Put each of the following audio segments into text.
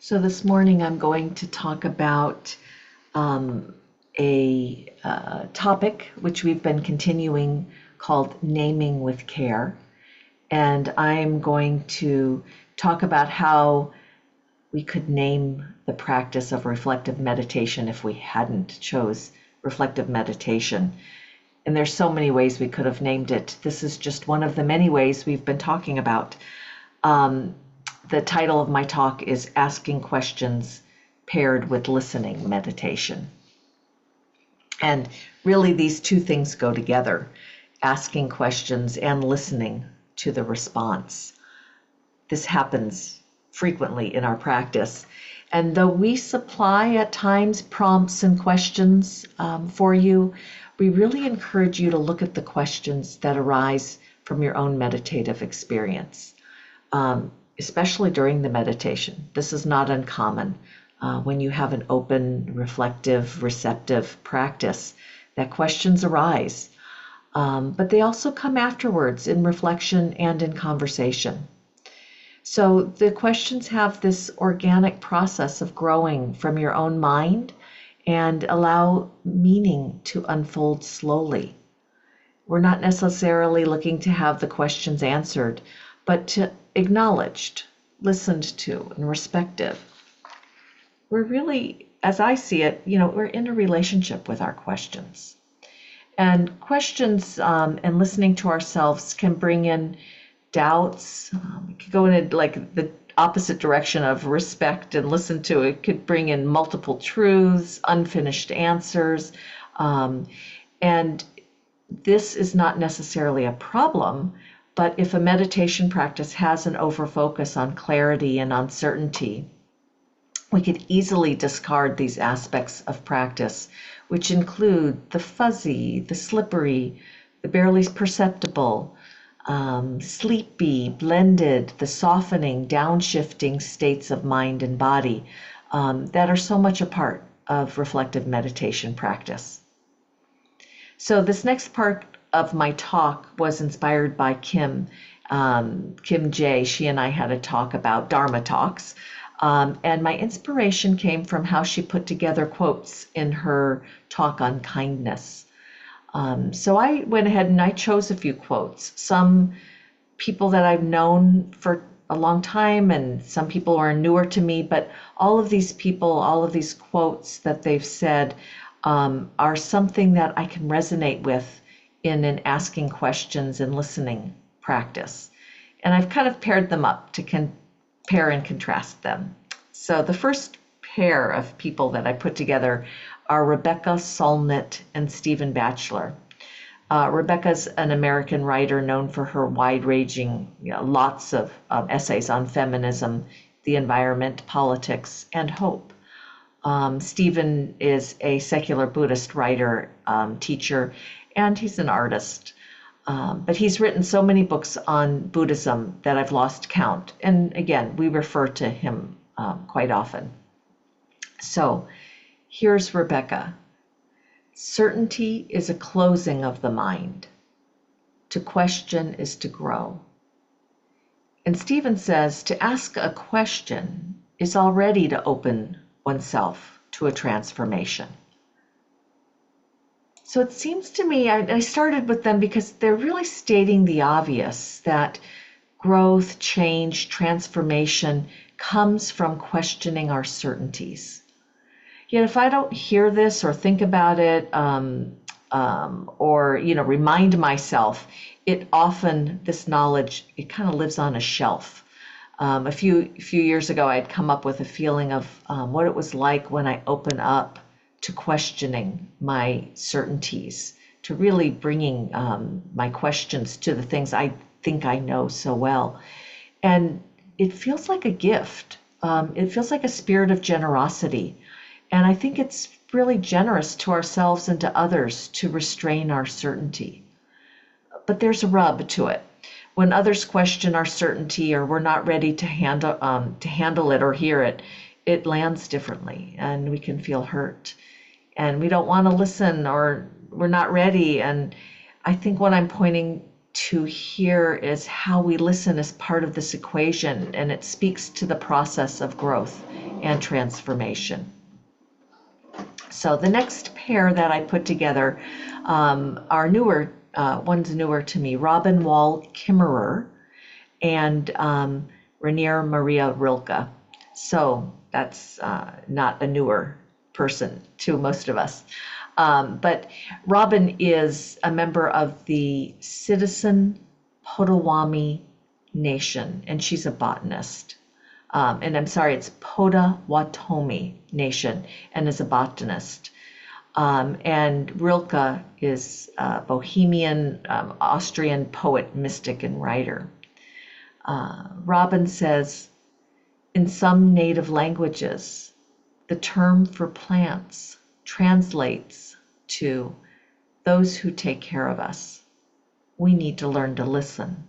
So this morning I'm going to talk about a topic which we've been continuing called naming with care. And I'm going to talk about how we could name the practice of reflective meditation if we hadn't chose reflective meditation. And there's so many ways we could have named it. This is just one of the many ways we've been talking about. The title of my talk is Asking Questions Paired with Listening Meditation. And really these two things go together, asking questions and listening to the response. This happens frequently in our practice. And though we supply at times prompts and questions for you, we really encourage you to look at the questions that arise from your own meditative experience. Especially during the meditation. This is not uncommon when you have an open, reflective, receptive practice, that questions arise. But they also come afterwards in reflection and in conversation. So the questions have this organic process of growing from your own mind and allow meaning to unfold slowly. We're not necessarily looking to have the questions answered, but to acknowledged, listened to, and respected. We're really, as I see it, we're in a relationship with our questions. And questions and listening to ourselves can bring in doubts. It could go in like the opposite direction of respect and listen to. It could bring in multiple truths, unfinished answers. And this is not necessarily a problem. But if a meditation practice has an overfocus on clarity and uncertainty, we could easily discard these aspects of practice, which include the fuzzy, the slippery, the barely perceptible, sleepy, blended, the softening, downshifting states of mind and body that are so much a part of reflective meditation practice. So this next part of my talk was inspired by Kim J. She and I had a talk about Dharma talks. And my inspiration came from how she put together quotes in her talk on kindness. So I went ahead and I chose a few quotes. Some people that I've known for a long time and some people are newer to me, but all of these people, all of these quotes that they've said are something that I can resonate with in an asking questions and listening practice. And I've kind of paired them up to compare and contrast them. So the first pair of people that I put together are Rebecca Solnit and Stephen Batchelor. Rebecca's an American writer known for her wide-ranging, lots of essays on feminism, the environment, politics, and hope. Stephen is a secular Buddhist writer, teacher, and he's an artist. But he's written so many books on Buddhism that I've lost count. And again, we refer to him quite often. So here's Rebecca. Certainty is a closing of the mind. To question is to grow. And Stephen says to ask a question is already to open oneself to a transformation. So it seems to me, I started with them because they're really stating the obvious that growth, change, transformation comes from questioning our certainties. Yet if I don't hear this or think about it or remind myself, it often, this knowledge, it kind of lives on a shelf. A few years ago, I'd come up with a feeling of what it was like when I open up to questioning my certainties, to really bringing my questions to the things I think I know so well. And it feels like a gift. It feels like a spirit of generosity. And I think it's really generous to ourselves and to others to restrain our certainty. But there's a rub to it. When others question our certainty or we're not ready to handle it or hear it, it lands differently and we can feel hurt. And we don't want to listen or we're not ready. And I think what I'm pointing to here is how we listen as part of this equation, and it speaks to the process of growth and transformation. So the next pair that I put together are newer. One's newer to me, Robin Wall Kimmerer and Rainier Maria Rilke. So that's not a newer person to most of us. But Robin is a member of the Citizen Potawatomi Nation, and she's a botanist. And I'm sorry, it's Potawatomi Nation, and is a botanist. And Rilke is a Bohemian Austrian poet, mystic, and writer. Robin says, in some native languages, the term for plants translates to those who take care of us. We need to learn to listen.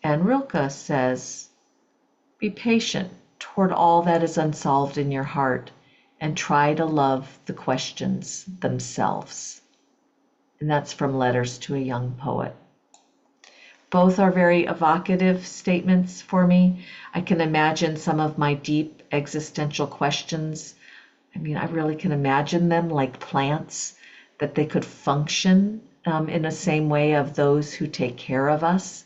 And Rilke says, be patient toward all that is unsolved in your heart and try to love the questions themselves. And that's from Letters to a Young Poet. Both are very evocative statements for me. I can imagine some of my deep existential questions. I mean, I really can imagine them like plants, that they could function in the same way of those who take care of us.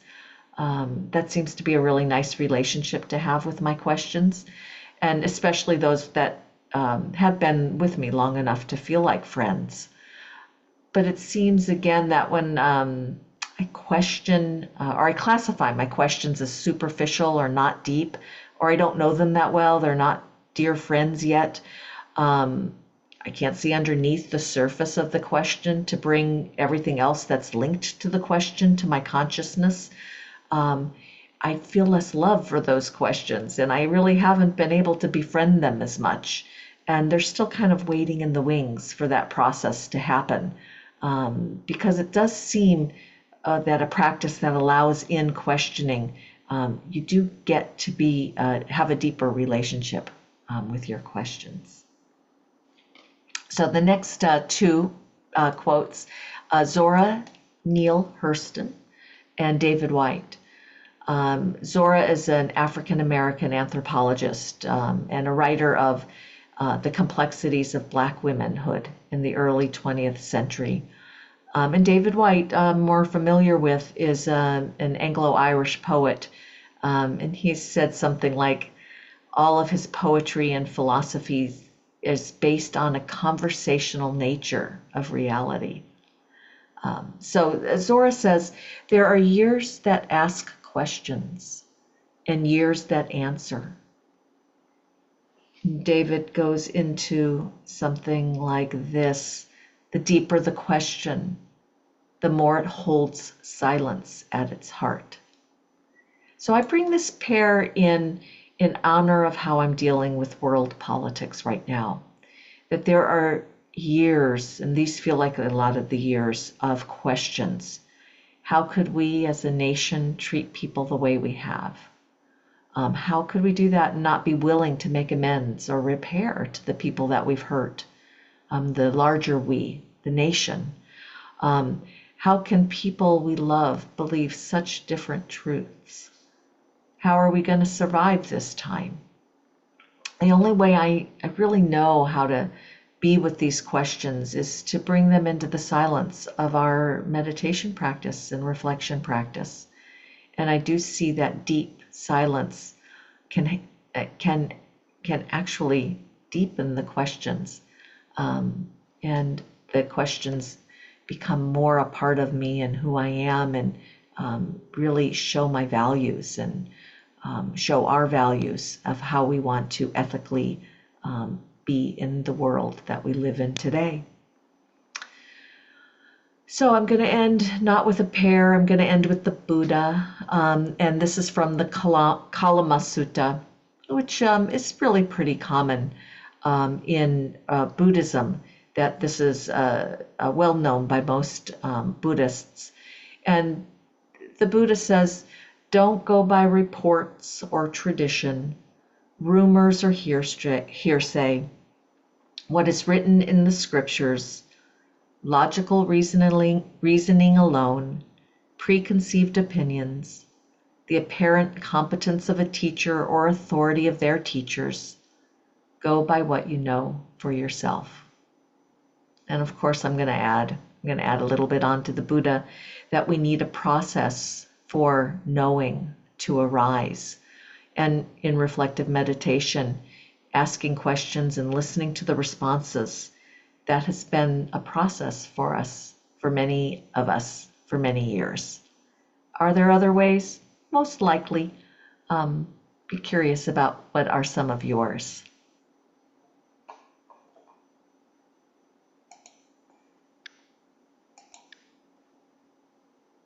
That seems to be a really nice relationship to have with my questions, and especially those that have been with me long enough to feel like friends. But it seems again that when I question or I classify my questions as superficial or not deep, or I don't know them that well, they're not dear friends yet, I can't see underneath the surface of the question to bring everything else that's linked to the question to my consciousness. I feel less love for those questions, and I really haven't been able to befriend them as much. And they're still kind of waiting in the wings for that process to happen, because it does seem that a practice that allows in questioning, you do get to have a deeper relationship with your questions. So the next two quotes, Zora Neale Hurston and David White. Zora is an African-American anthropologist and a writer of the complexities of Black womanhood in the early 20th century. And David White, more familiar with, is an Anglo-Irish poet. And he said something like, all of his poetry and philosophy is based on a conversational nature of reality. So Zora says, there are years that ask questions and years that answer. David goes into something like this: the deeper the question, the more it holds silence at its heart. So I bring this pair in honor of how I'm dealing with world politics right now. That there are years, and these feel like a lot of the years, of questions. How could we as a nation treat people the way we have? How could we do that and not be willing to make amends or repair to the people that we've hurt? The larger we, the nation. How can people we love believe such different truths? How are we going to survive this time? The only way I really know how to be with these questions is to bring them into the silence of our meditation practice and reflection practice. And I do see that deep silence can actually deepen the questions, and the questions become more a part of me and who I am, and really show my values and show our values of how we want to ethically be in the world that we live in today. So I'm going to end not with a pair, I'm going to end with the Buddha, and this is from the Kalama Sutta, which is really pretty common in Buddhism, that this is well known by most Buddhists. And the Buddha says, don't go by reports or tradition, rumors or hearsay. What is written in the scriptures, logical reasoning alone, preconceived opinions, the apparent competence of a teacher or authority of their teachers. Go by what you know for yourself. And of course, I'm going to add a little bit onto the Buddha that we need a process for knowing to arise. And in reflective meditation, asking questions and listening to the responses, that has been a process for us, for many of us, for many years. Are there other ways? Most likely. Be curious about what are some of yours.